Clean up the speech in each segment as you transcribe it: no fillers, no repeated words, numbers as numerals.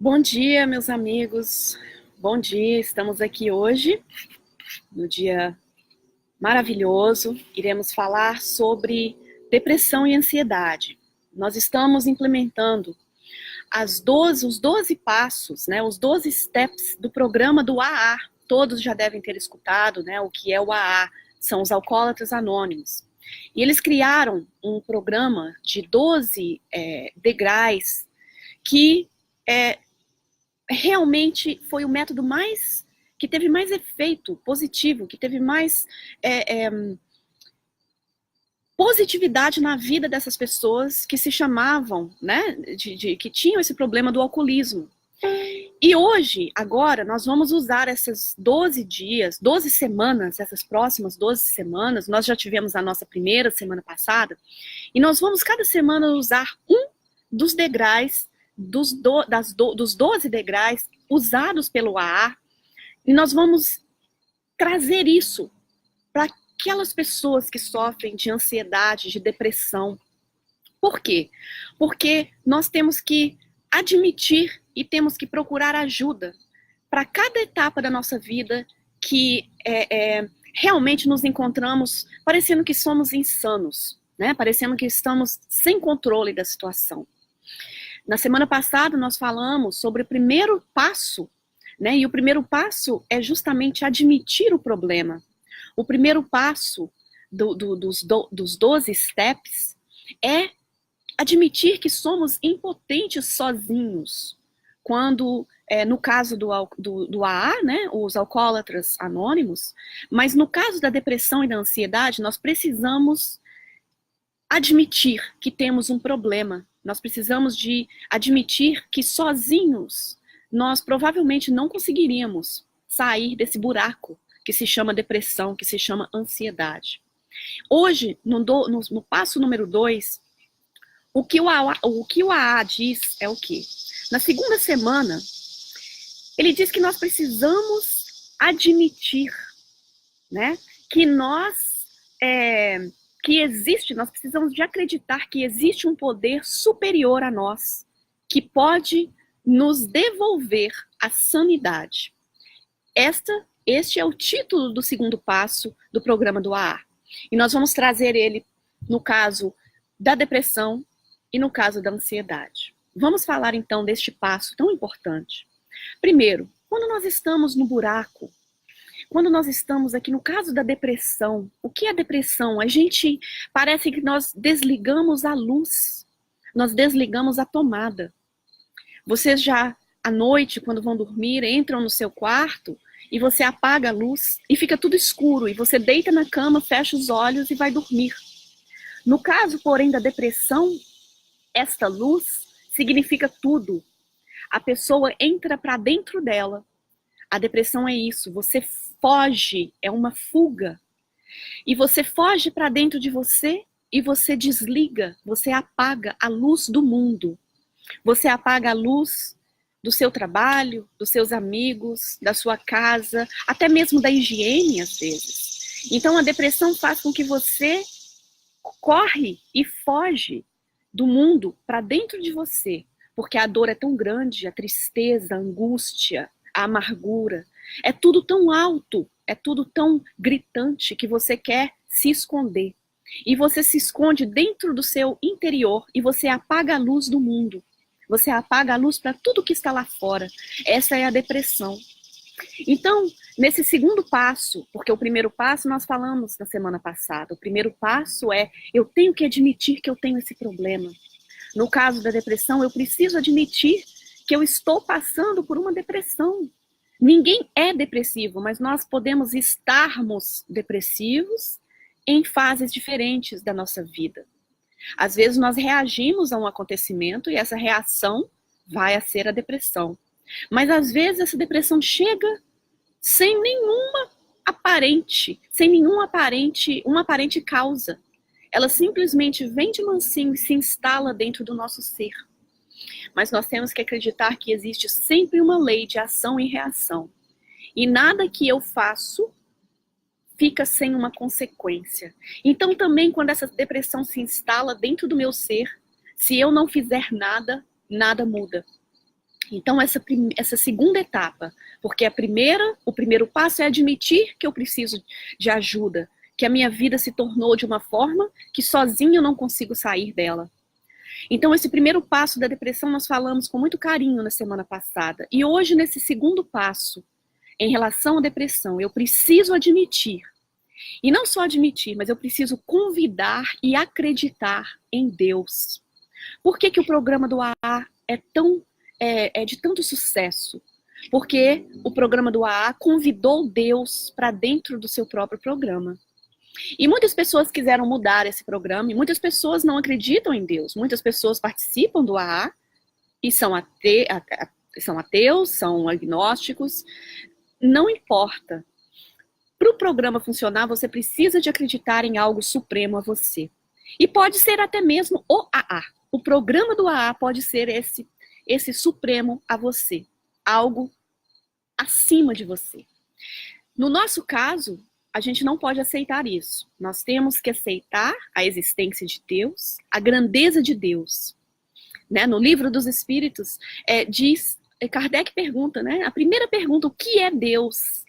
Bom dia, meus amigos. Bom dia, estamos aqui hoje, no dia maravilhoso. Iremos falar sobre depressão e ansiedade. Nós estamos implementando os 12 passos, né, os 12 steps do programa do AA. Todos já devem ter escutado, né, o que é o AA, são os Alcoólatras Anônimos. E eles criaram um programa de 12 degraus que realmente foi o método que teve mais efeito positivo, que teve mais positividade na vida dessas pessoas que se chamavam, né, que tinham esse problema do alcoolismo. E hoje, agora, nós vamos usar esses 12 dias, 12 semanas, essas próximas 12 semanas, nós já tivemos a nossa primeira semana passada, e nós vamos cada semana usar um dos degraus, dos 12 degraus usados pelo AA, e nós vamos trazer isso para aquelas pessoas que sofrem de ansiedade, de depressão. Por quê? Porque nós temos que admitir e temos que procurar ajuda para cada etapa da nossa vida que realmente nos encontramos parecendo que somos insanos, né? Parecendo que estamos sem controle da situação. Na semana passada nós falamos sobre o primeiro passo, né? E o primeiro passo é justamente admitir o problema. O primeiro passo dos 12 steps é admitir que somos impotentes sozinhos. Quando, no caso do AA, né, os Alcoólatras Anônimos, mas no caso da depressão e da ansiedade, nós precisamos admitir que temos um problema. Nós precisamos de admitir que sozinhos nós provavelmente não conseguiríamos sair desse buraco que se chama depressão, que se chama ansiedade. Hoje, no passo número 2, o que o AA diz é o quê? Na segunda semana, ele diz que nós precisamos admitir, né, que nós precisamos de acreditar que existe um poder superior a nós, que pode nos devolver a sanidade. Este é o título do segundo passo do programa do AA. E nós vamos trazer ele no caso da depressão e no caso da ansiedade. Vamos falar então deste passo tão importante. Primeiro, quando nós estamos no buraco, quando nós estamos aqui no caso da depressão, o que é depressão? Parece que nós desligamos a luz, nós desligamos a tomada. Vocês já, à noite, quando vão dormir, entram no seu quarto e você apaga a luz e fica tudo escuro, e você deita na cama, fecha os olhos e vai dormir. No caso, porém, da depressão, esta luz significa tudo. A pessoa entra para dentro dela. A depressão é isso, você foge, é uma fuga. E você foge para dentro de você e você desliga, você apaga a luz do mundo. Você apaga a luz do seu trabalho, dos seus amigos, da sua casa, até mesmo da higiene às vezes. Então a depressão faz com que você corre e foge do mundo para dentro de você, porque a dor é tão grande, a tristeza, a angústia, a amargura, é tudo tão alto, é tudo tão gritante que você quer se esconder. E você se esconde dentro do seu interior e você apaga a luz do mundo. Você apaga a luz para tudo que está lá fora. Essa é a depressão. Então, nesse segundo passo, porque o primeiro passo nós falamos na semana passada, o primeiro passo é, eu tenho que admitir que eu tenho esse problema. No caso da depressão, eu preciso admitir que eu estou passando por uma depressão. Ninguém é depressivo, mas nós podemos estarmos depressivos em fases diferentes da nossa vida. Às vezes nós reagimos a um acontecimento e essa reação vai a ser a depressão. Mas às vezes essa depressão chega sem nenhuma aparente causa. Ela simplesmente vem de mansinho e se instala dentro do nosso ser. Mas nós temos que acreditar que existe sempre uma lei de ação e reação. E nada que eu faço fica sem uma consequência. Então também quando essa depressão se instala dentro do meu ser, se eu não fizer nada, nada muda. Então, essa segunda etapa, porque o primeiro passo é admitir que eu preciso de ajuda, que a minha vida se tornou de uma forma que sozinho eu não consigo sair dela. Então, esse primeiro passo da depressão nós falamos com muito carinho na semana passada. E hoje, nesse segundo passo, em relação à depressão, eu preciso admitir, e não só admitir, mas eu preciso convidar e acreditar em Deus. Por que o programa do AA é de tanto sucesso? Porque o programa do AA convidou Deus para dentro do seu próprio programa. E muitas pessoas quiseram mudar esse programa, e muitas pessoas não acreditam em Deus. Muitas pessoas participam do AA e são ateus, são agnósticos. Não importa. Para o programa funcionar, você precisa de acreditar em algo supremo a você. E pode ser até mesmo o AA. O programa do AA pode ser esse supremo a você. Algo acima de você. No nosso caso, a gente não pode aceitar isso. Nós temos que aceitar a existência de Deus, a grandeza de Deus. Né? No Livro dos Espíritos, Kardec pergunta, né? A primeira pergunta, o que é Deus?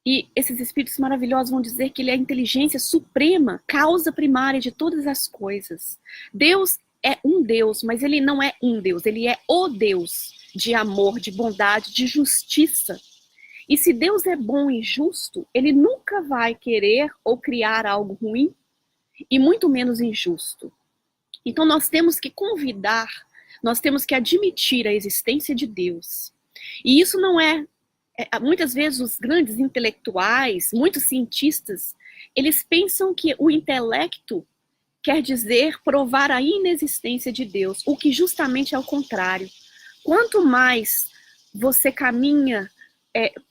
E esses espíritos maravilhosos vão dizer que ele é a inteligência suprema, causa primária de todas as coisas. Deus é um Deus, mas ele não é um Deus, ele é o Deus de amor, de bondade, de justiça. E se Deus é bom e justo, ele nunca vai querer ou criar algo ruim, e muito menos injusto. Então nós temos que convidar, nós temos que admitir a existência de Deus. E isso não muitas vezes os grandes intelectuais, muitos cientistas, eles pensam que o intelecto quer dizer provar a inexistência de Deus, o que justamente é o contrário. Quanto mais você caminha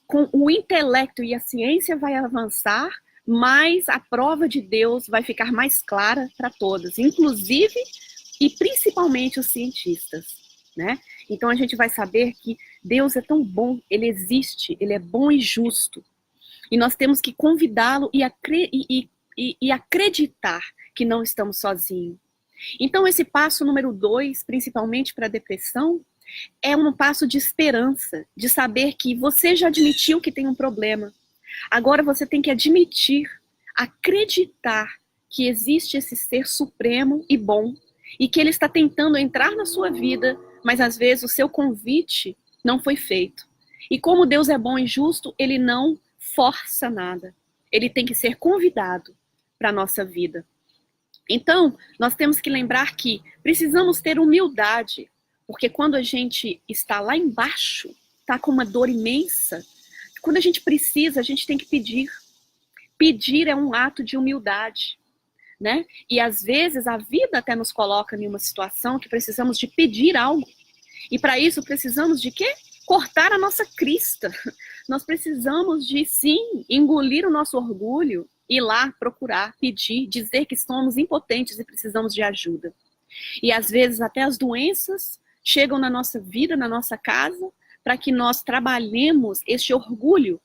com o intelecto e a ciência vai avançar, mais a prova de Deus vai ficar mais clara para todos, inclusive e principalmente os cientistas, né? Então a gente vai saber que Deus é tão bom, ele existe, ele é bom e justo. E nós temos que convidá-lo e acreditar que não estamos sozinhos. Então esse passo número 2, principalmente para a depressão, é um passo de esperança, de saber que você já admitiu que tem um problema. Agora você tem que admitir, acreditar que existe esse ser supremo e bom, e que ele está tentando entrar na sua vida, mas às vezes o seu convite não foi feito. E como Deus é bom e justo, ele não força nada. Ele tem que ser convidado para a nossa vida. Então, nós temos que lembrar que precisamos ter humildade, porque quando a gente está lá embaixo, está com uma dor imensa, quando a gente precisa, a gente tem que pedir. Pedir é um ato de humildade, né? E às vezes a vida até nos coloca em uma situação que precisamos de pedir algo. E para isso precisamos de quê? Cortar a nossa crista. Nós precisamos de, sim, engolir o nosso orgulho, ir lá procurar, pedir, dizer que somos impotentes e precisamos de ajuda. E às vezes até as doenças chegam na nossa vida, na nossa casa, para que nós trabalhemos este orgulho,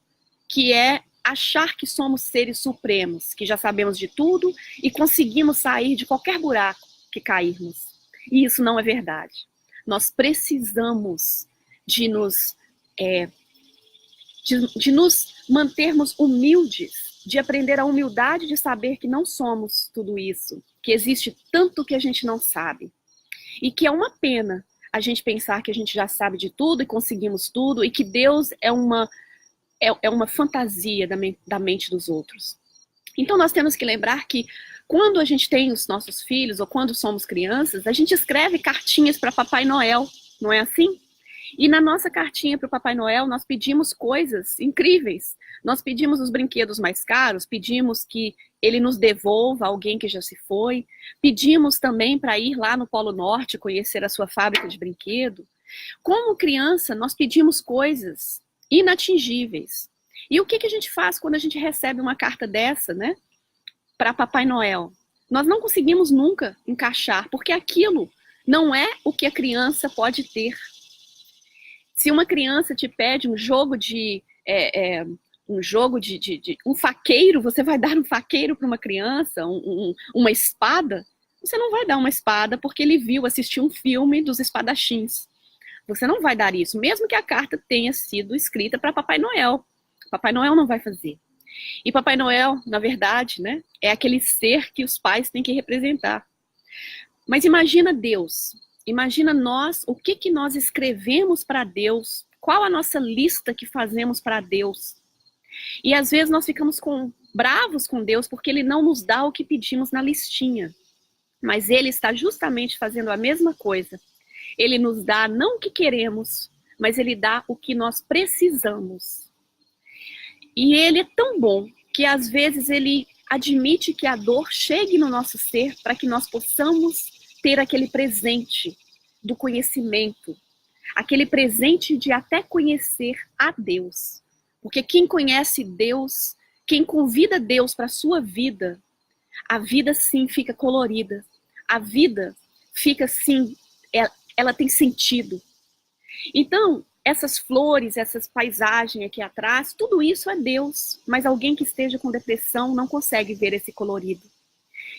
que é achar que somos seres supremos, que já sabemos de tudo e conseguimos sair de qualquer buraco que cairmos. E isso não é verdade. Nós precisamos de nos mantermos humildes, de aprender a humildade de saber que não somos tudo isso, que existe tanto que a gente não sabe. E que é uma pena a gente pensar que a gente já sabe de tudo e conseguimos tudo, e que Deus é uma fantasia da mente dos outros. Então nós temos que lembrar que quando a gente tem os nossos filhos, ou quando somos crianças, a gente escreve cartinhas para Papai Noel, não é assim? E na nossa cartinha para o Papai Noel, nós pedimos coisas incríveis. Nós pedimos os brinquedos mais caros, pedimos que ele nos devolva alguém que já se foi, pedimos também para ir lá no Polo Norte conhecer a sua fábrica de brinquedo. Como criança, nós pedimos coisas inatingíveis. E o que a gente faz quando a gente recebe uma carta dessa, né, para Papai Noel? Nós não conseguimos nunca encaixar, porque aquilo não é o que a criança pode ter. Se uma criança te pede um jogo um faqueiro, você vai dar um faqueiro para uma criança, uma espada? Você não vai dar uma espada porque ele assistiu um filme dos espadachins. Você não vai dar isso, mesmo que a carta tenha sido escrita para Papai Noel. Papai Noel não vai fazer. E Papai Noel, na verdade, né, é aquele ser que os pais têm que representar. Mas imagina Deus, imagina nós, o que nós escrevemos para Deus, qual a nossa lista que fazemos para Deus. E às vezes nós ficamos bravos com Deus porque Ele não nos dá o que pedimos na listinha. Mas Ele está justamente fazendo a mesma coisa. Ele nos dá não o que queremos, mas Ele dá o que nós precisamos. E Ele é tão bom que às vezes Ele admite que a dor chegue no nosso ser para que nós possamos ter aquele presente do conhecimento, aquele presente de até conhecer a Deus. Porque quem conhece Deus, quem convida Deus para a sua vida, a vida sim fica colorida. A vida fica sim, ela tem sentido. Então, essas flores, essas paisagens aqui atrás, tudo isso é Deus. Mas alguém que esteja com depressão não consegue ver esse colorido.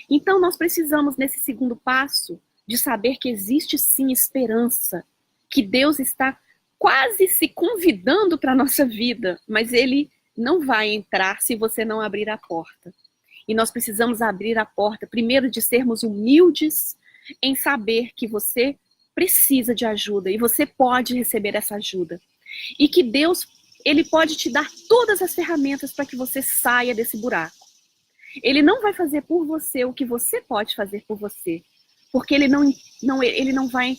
Então, nós precisamos, nesse segundo passo, de saber que existe sim esperança. Que Deus está quase se convidando para a nossa vida, mas Ele não vai entrar se você não abrir a porta. E nós precisamos abrir a porta, primeiro de sermos humildes em saber que você precisa de ajuda e você pode receber essa ajuda. E que Deus, Ele pode te dar todas as ferramentas para que você saia desse buraco. Ele não vai fazer por você o que você pode fazer por você, porque Ele não vai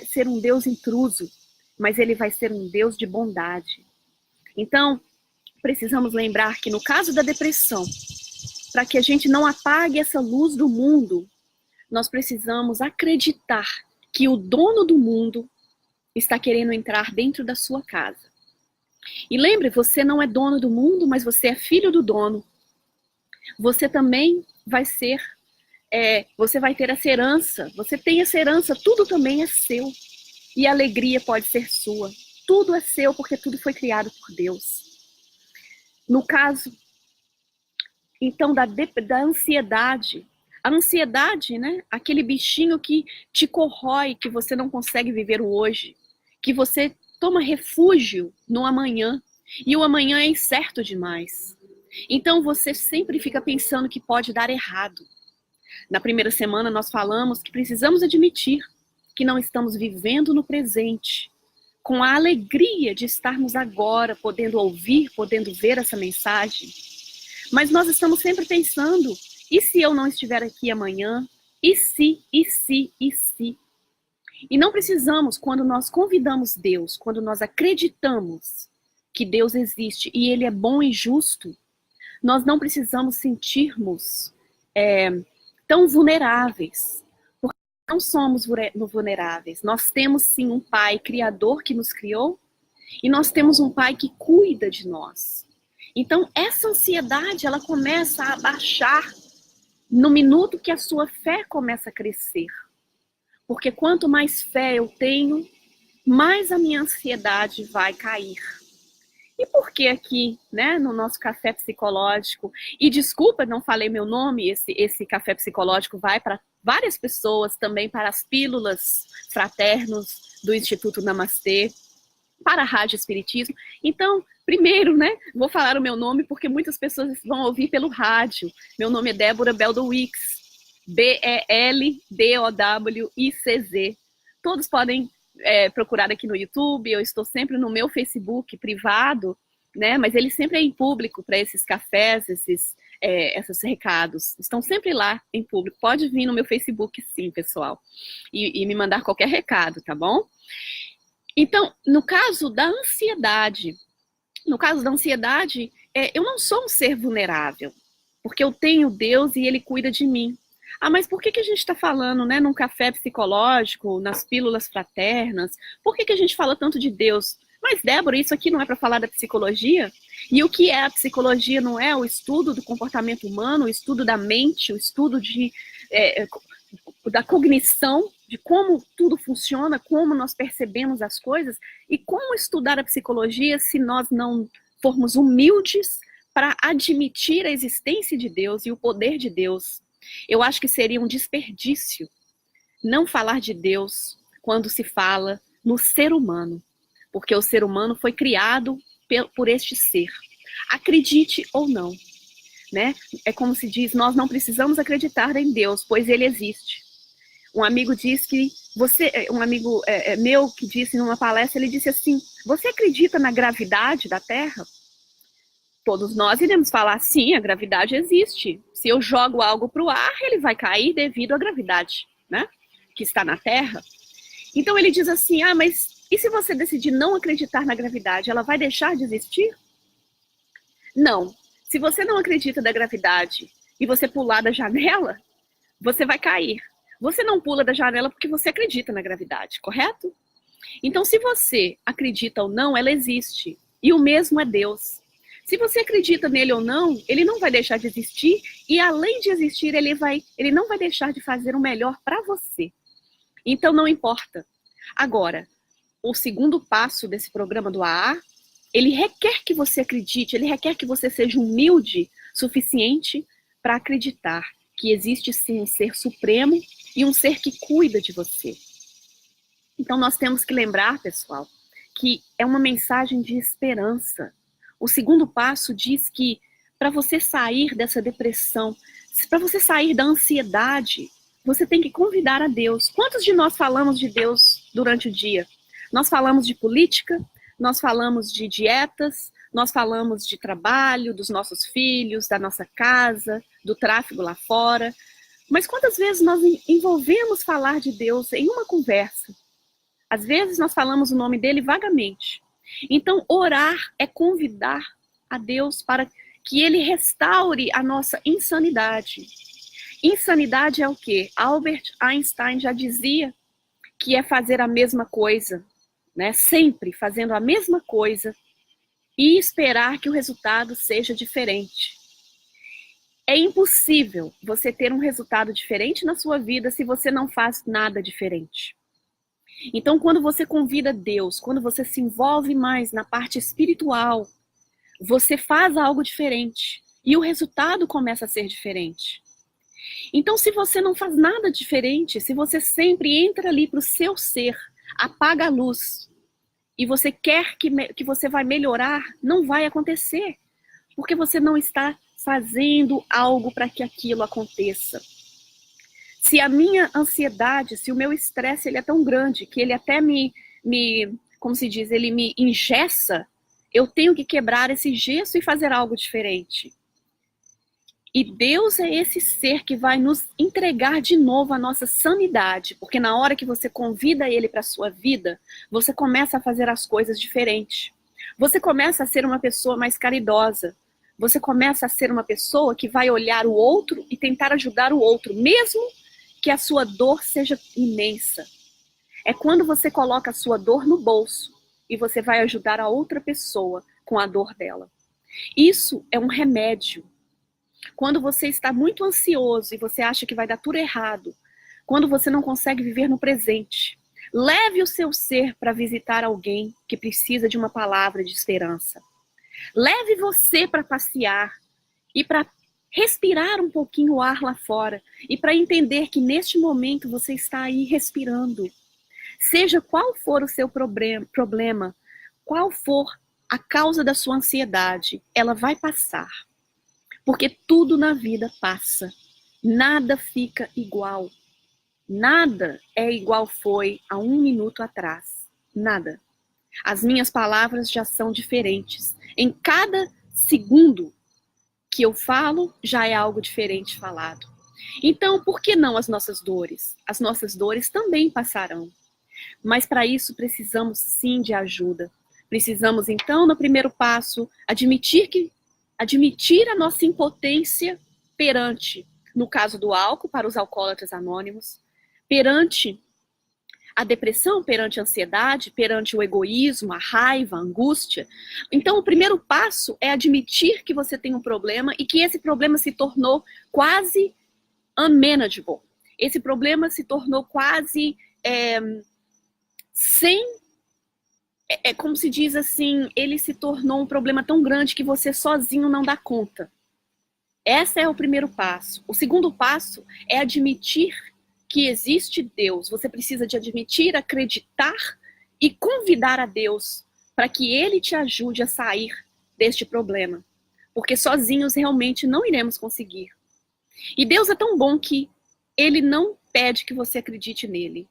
ser um Deus intruso, mas Ele vai ser um Deus de bondade. Então, precisamos lembrar que no caso da depressão, para que a gente não apague essa luz do mundo, nós precisamos acreditar que o dono do mundo está querendo entrar dentro da sua casa. E lembre, você não é dono do mundo, mas você é filho do dono. Você também vai ser, você vai ter essa herança, você tem essa herança, tudo também é seu. E a alegria pode ser sua. Tudo é seu porque tudo foi criado por Deus. No caso, então, da ansiedade. A ansiedade, né? Aquele bichinho que te corrói, que você não consegue viver o hoje. Que você toma refúgio no amanhã. E o amanhã é incerto demais. Então, você sempre fica pensando que pode dar errado. Na primeira semana, nós falamos que precisamos admitir que não estamos vivendo no presente, com a alegria de estarmos agora, podendo ouvir, podendo ver essa mensagem. Mas nós estamos sempre pensando, e se eu não estiver aqui amanhã? E se? E não precisamos, quando nós convidamos Deus, quando nós acreditamos que Deus existe e Ele é bom e justo, nós não precisamos sentirmos tão vulneráveis. Não somos vulneráveis. Nós temos sim um Pai Criador que nos criou e nós temos um Pai que cuida de nós. Então, essa ansiedade, ela começa a baixar no minuto que a sua fé começa a crescer. Porque quanto mais fé eu tenho, mais a minha ansiedade vai cair. E por que aqui, né, no nosso café psicológico, e desculpa, não falei meu nome, esse café psicológico vai para várias pessoas, também para as pílulas fraternos do Instituto Namastê, para a Rádio Espiritismo. Então, primeiro, né, vou falar o meu nome porque muitas pessoas vão ouvir pelo rádio. Meu nome é Débora Beldowicz, Beldowicz. Todos podem procurar aqui no YouTube, eu estou sempre no meu Facebook privado, né, mas ele sempre é em público para esses cafés, esses recados. Estão sempre lá em público. Pode vir no meu Facebook, sim, pessoal, e me mandar qualquer recado, tá bom? Então, no caso da ansiedade, eu não sou um ser vulnerável, porque eu tenho Deus e Ele cuida de mim. Ah, mas por que a gente está falando, né, num café psicológico, nas pílulas fraternas? Por que a gente fala tanto de Deus? Mas, Débora, isso aqui não é para falar da psicologia? E o que é a psicologia? Não é o estudo do comportamento humano, o estudo da mente, o estudo da cognição, de como tudo funciona, como nós percebemos as coisas, e como estudar a psicologia se nós não formos humildes para admitir a existência de Deus e o poder de Deus. Eu acho que seria um desperdício não falar de Deus quando se fala no ser humano, porque o ser humano foi criado por este ser. Acredite ou não, né? É como se diz, nós não precisamos acreditar em Deus, pois ele existe. Um amigo disse que um amigo meu que disse numa palestra, ele disse assim: você acredita na gravidade da Terra? Todos nós iremos falar, sim, a gravidade existe. Se eu jogo algo para o ar, ele vai cair devido à gravidade, né? Que está na Terra. Então ele diz assim, mas e se você decidir não acreditar na gravidade, ela vai deixar de existir? Não. Se você não acredita da gravidade e você pular da janela, você vai cair. Você não pula da janela porque você acredita na gravidade, correto? Então, se você acredita ou não, ela existe. E o mesmo é Deus. Se você acredita nele ou não, ele não vai deixar de existir. E além de existir, ele não vai deixar de fazer o melhor para você. Então, não importa. Agora, o segundo passo desse programa do AA, ele requer que você acredite, ele requer que você seja humilde suficiente para acreditar que existe sim um ser supremo e um ser que cuida de você. Então nós temos que lembrar, pessoal, que é uma mensagem de esperança. O segundo passo diz que para você sair dessa depressão, para você sair da ansiedade, você tem que convidar a Deus. Quantos de nós falamos de Deus durante o dia? Nós falamos de política, nós falamos de dietas, nós falamos de trabalho, dos nossos filhos, da nossa casa, do tráfego lá fora. Mas quantas vezes nós envolvemos falar de Deus em uma conversa? Às vezes nós falamos o nome dele vagamente. Então, orar é convidar a Deus para que ele restaure a nossa insanidade. Insanidade é o quê? Albert Einstein já dizia que é fazer a mesma coisa, né? Sempre fazendo a mesma coisa e esperar que o resultado seja diferente. É impossível você ter um resultado diferente na sua vida se você não faz nada diferente. Então, quando você convida Deus, quando você se envolve mais na parte espiritual, você faz algo diferente e o resultado começa a ser diferente. Então, se você não faz nada diferente, se você sempre entra ali para o seu ser, apaga a luz e você quer que você vai melhorar, não vai acontecer, porque você não está fazendo algo para que aquilo aconteça. Se a minha ansiedade, se o meu estresse ele é tão grande que ele até como se diz, ele me engessa, eu tenho que quebrar esse gesso e fazer algo diferente. E Deus é esse ser que vai nos entregar de novo a nossa sanidade, porque na hora que você convida ele para a sua vida, você começa a fazer as coisas diferentes. Você começa a ser uma pessoa mais caridosa. Você começa a ser uma pessoa que vai olhar o outro e tentar ajudar o outro, mesmo que a sua dor seja imensa. É quando você coloca a sua dor no bolso e você vai ajudar a outra pessoa com a dor dela. Isso é um remédio. Quando você está muito ansioso e você acha que vai dar tudo errado, quando você não consegue viver no presente, leve o seu ser para visitar alguém que precisa de uma palavra de esperança. Leve você para passear e para respirar um pouquinho o ar lá fora e para entender que neste momento você está aí respirando. Seja qual for o seu problema, qual for a causa da sua ansiedade, ela vai passar. Porque tudo na vida passa. Nada fica igual. Nada é igual foi há 1 minuto atrás. Nada. As minhas palavras já são diferentes. Em cada segundo que eu falo, já é algo diferente falado. Então, por que não as nossas dores? As nossas dores também passarão. Mas para isso precisamos sim de ajuda. Precisamos então, no primeiro passo, admitir a nossa impotência perante, no caso do álcool, para os alcoólatras anônimos, perante a depressão, perante a ansiedade, perante o egoísmo, a raiva, a angústia. Então, o primeiro passo é admitir que você tem um problema e que esse problema se tornou quase unmanageable. Esse problema se tornou quase como se diz assim, ele se tornou um problema tão grande que você sozinho não dá conta. Esse é o primeiro passo. O segundo passo é admitir que existe Deus. Você precisa de admitir, acreditar e convidar a Deus para que Ele te ajude a sair deste problema. Porque sozinhos realmente não iremos conseguir. E Deus é tão bom que Ele não pede que você acredite nele.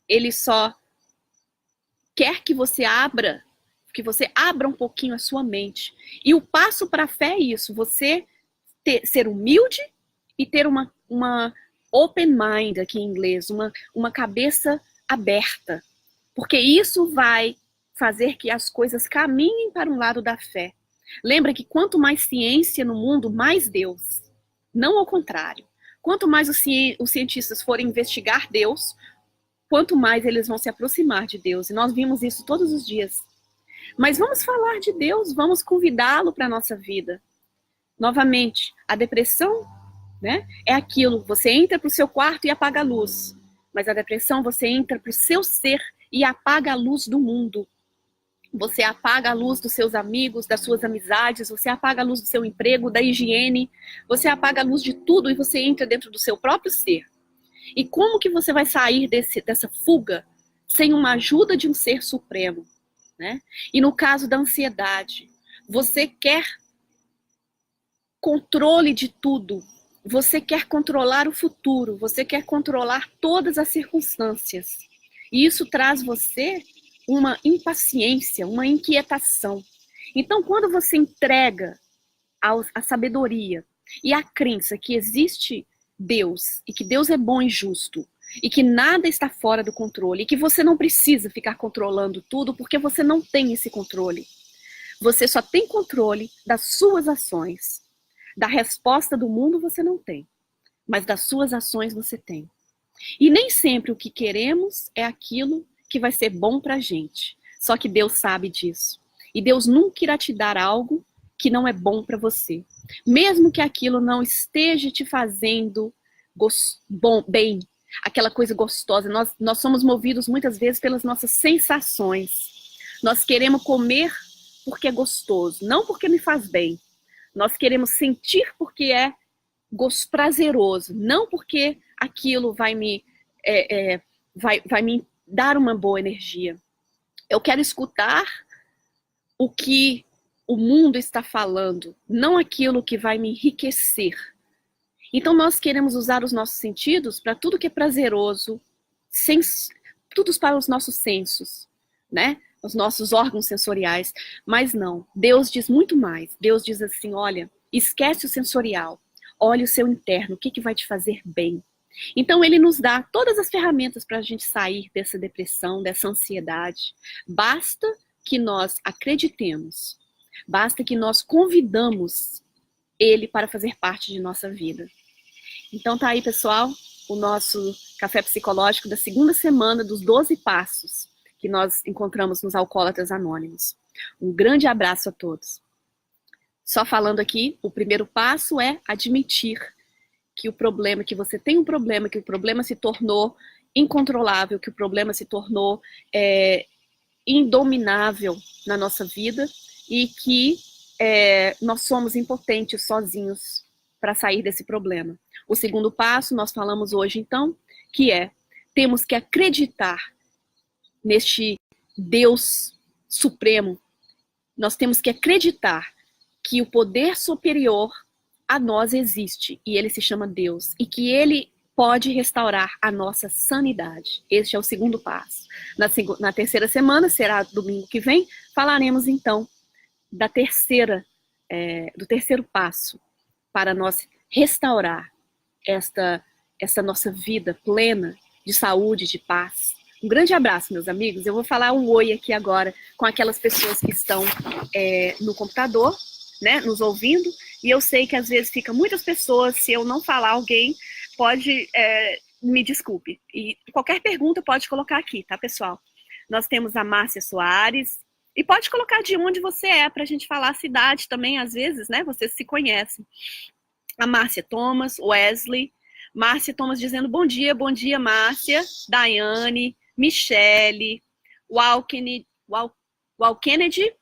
Ele só quer que você abra um pouquinho a sua mente. E o passo para a fé é isso, você ser humilde e ter uma open mind, aqui em inglês, uma cabeça aberta. Porque isso vai fazer que as coisas caminhem para um lado da fé. Lembra que quanto mais ciência no mundo, mais Deus. Não ao contrário. Quanto mais os cientistas forem investigar Deus, quanto mais eles vão se aproximar de Deus. E nós vimos isso todos os dias. Mas vamos falar de Deus, vamos convidá-lo para a nossa vida. Novamente, a depressão, né, é aquilo, você entra para o seu quarto e apaga a luz. Mas a depressão, você entra para o seu ser e apaga a luz do mundo. Você apaga a luz dos seus amigos, das suas amizades, você apaga a luz do seu emprego, da higiene, você apaga a luz de tudo e você entra dentro do seu próprio ser. E como que você vai sair dessa fuga sem uma ajuda de um ser supremo? Né? E no caso da ansiedade, você quer controle de tudo, você quer controlar o futuro, você quer controlar todas as circunstâncias. E isso traz você uma impaciência, uma inquietação. Então, quando você entrega a sabedoria e a crença que existe Deus, e que Deus é bom e justo, e que nada está fora do controle, e que você não precisa ficar controlando tudo, porque você não tem esse controle. Você só tem controle das suas ações. Da resposta do mundo você não tem, mas das suas ações você tem. E nem sempre o que queremos é aquilo que vai ser bom pra gente. Só que Deus sabe disso. E Deus nunca irá te dar algo que não é bom para você. Mesmo que aquilo não esteja te fazendo bem, aquela coisa gostosa. Nós somos movidos muitas vezes pelas nossas sensações. Nós queremos comer porque é gostoso, não porque me faz bem. Nós queremos sentir porque é prazeroso, não porque aquilo vai me dar uma boa energia. Eu quero escutar o que o mundo está falando, não aquilo que vai me enriquecer. Então nós queremos usar os nossos sentidos para tudo que é prazeroso, tudo para os nossos sensos, né? Os nossos órgãos sensoriais. Mas não, Deus diz muito mais. Deus diz assim, olha, esquece o sensorial, olha o seu interno, o que vai te fazer bem. Então ele nos dá todas as ferramentas para a gente sair dessa depressão, dessa ansiedade. Basta que nós acreditemos, basta que nós convidamos ele para fazer parte de nossa vida. Então tá aí, pessoal, o nosso café psicológico da segunda semana dos 12 passos que nós encontramos nos Alcoólatras Anônimos. Um grande abraço a todos. Só falando aqui, o primeiro passo é admitir que que você tem um problema, que o problema se tornou incontrolável, que o problema se tornou indominável na nossa vida e que nós somos impotentes sozinhos para sair desse problema. O segundo passo, nós falamos hoje então, que temos que acreditar neste Deus supremo. Nós temos que acreditar que o poder superior a nós existe, e ele se chama Deus, e que ele pode restaurar a nossa sanidade. Este é o segundo passo. Na terceira semana, será domingo que vem, falaremos então do terceiro passo para nós restaurar essa nossa vida plena de saúde, de paz. Um grande abraço, meus amigos. Eu vou falar um oi aqui agora com aquelas pessoas que estão no computador, né, nos ouvindo. E eu sei que às vezes fica muitas pessoas, se eu não falar alguém, pode, me desculpe. E qualquer pergunta pode colocar aqui, tá, pessoal? Nós temos a Márcia Soares. E pode colocar de onde você é, para a gente falar a cidade também, às vezes, né? Vocês se conhecem. A Márcia Thomas, Wesley. Márcia Thomas dizendo bom dia, Márcia. Daiane, Michele, Kennedy,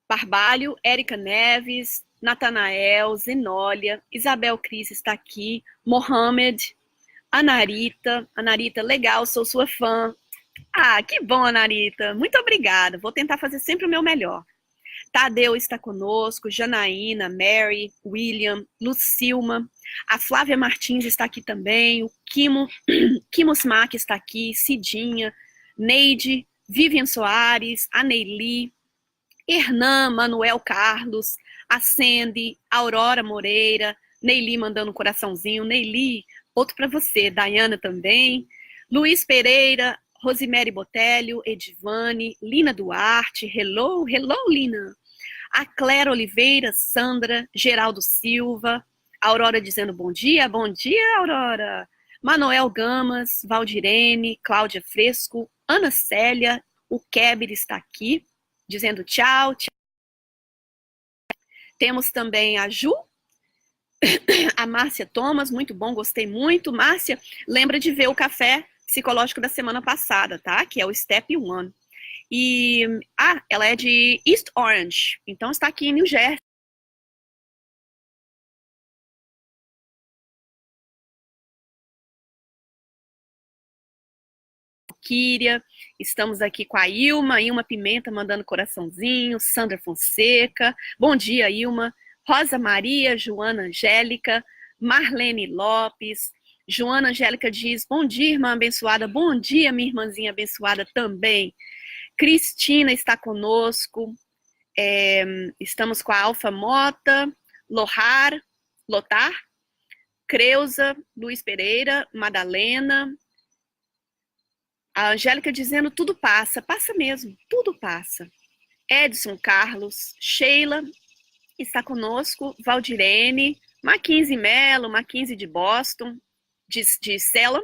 Barbalho, Érica Neves, Natanael, Zenólia, Isabel Cris está aqui, Mohamed, Anarita, legal, sou sua fã. Ah, que bom, Anarita. Muito obrigada. Vou tentar fazer sempre o meu melhor. Tadeu está conosco, Janaína, Mary, William, Lucilma, a Flávia Martins está aqui também, o Kimo Smack está aqui, Cidinha, Neide, Vivian Soares, a Neili, Hernan, Manuel Carlos, a Sandy, Aurora Moreira, Neili mandando um coraçãozinho, Neili, outro para você, Dayana também, Luiz Pereira, Rosemary Botelho, Edivane, Lina Duarte, hello, hello Lina, a Clara Oliveira, Sandra, Geraldo Silva, Aurora dizendo bom dia Aurora, Manoel Gamas, Valdirene, Cláudia Fresco, Ana Célia, o Keber está aqui, dizendo tchau, tchau. Temos também a Ju, a Márcia Thomas, muito bom, gostei muito. Márcia, lembra de ver o café psicológico da semana passada, tá? Que é o Step 1. E, ela é de East Orange, então está aqui em New Jersey. Kíria, estamos aqui com a Ilma Pimenta mandando coraçãozinho, Sandra Fonseca, bom dia Ilma, Rosa Maria, Joana Angélica, Marlene Lopes, Joana Angélica diz, bom dia irmã abençoada, bom dia minha irmãzinha abençoada também, Cristina está conosco, estamos com a Alfa Mota, Lotar, Creuza, Luiz Pereira, Madalena, a Angélica dizendo tudo passa, passa mesmo, tudo passa. Edson Carlos, Sheila está conosco, Valdirene, Mackenzie Mello, Mackenzie de Boston, de Salem,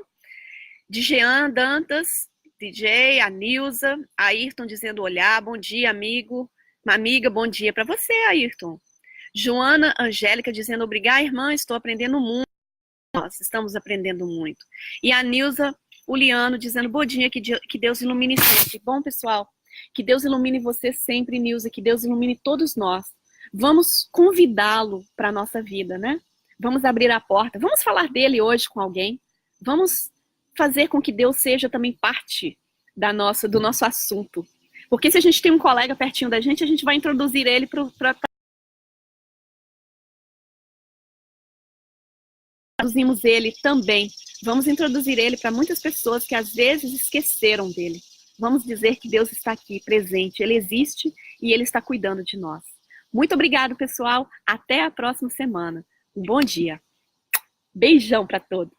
de Jean Dantas, DJ, a Nilza, Ayrton dizendo olá, bom dia amigo, uma amiga, bom dia para você Ayrton. Joana Angélica dizendo obrigada irmã, estou aprendendo muito, nós estamos aprendendo muito. E a Nilza o Liano dizendo, bom dia, que Deus ilumine sempre. Bom, pessoal, que Deus ilumine você sempre, Nilza, que Deus ilumine todos nós. Vamos convidá-lo para a nossa vida, né? Vamos abrir a porta, vamos falar dele hoje com alguém. Vamos fazer com que Deus seja também parte do nosso assunto. Porque se a gente tem um colega pertinho da gente, a gente vai introduzir ele para introduzimos ele também. Vamos introduzir ele para muitas pessoas que às vezes esqueceram dele. Vamos dizer que Deus está aqui, presente. Ele existe e Ele está cuidando de nós. Muito obrigado, pessoal. Até a próxima semana. Um bom dia. Beijão para todos.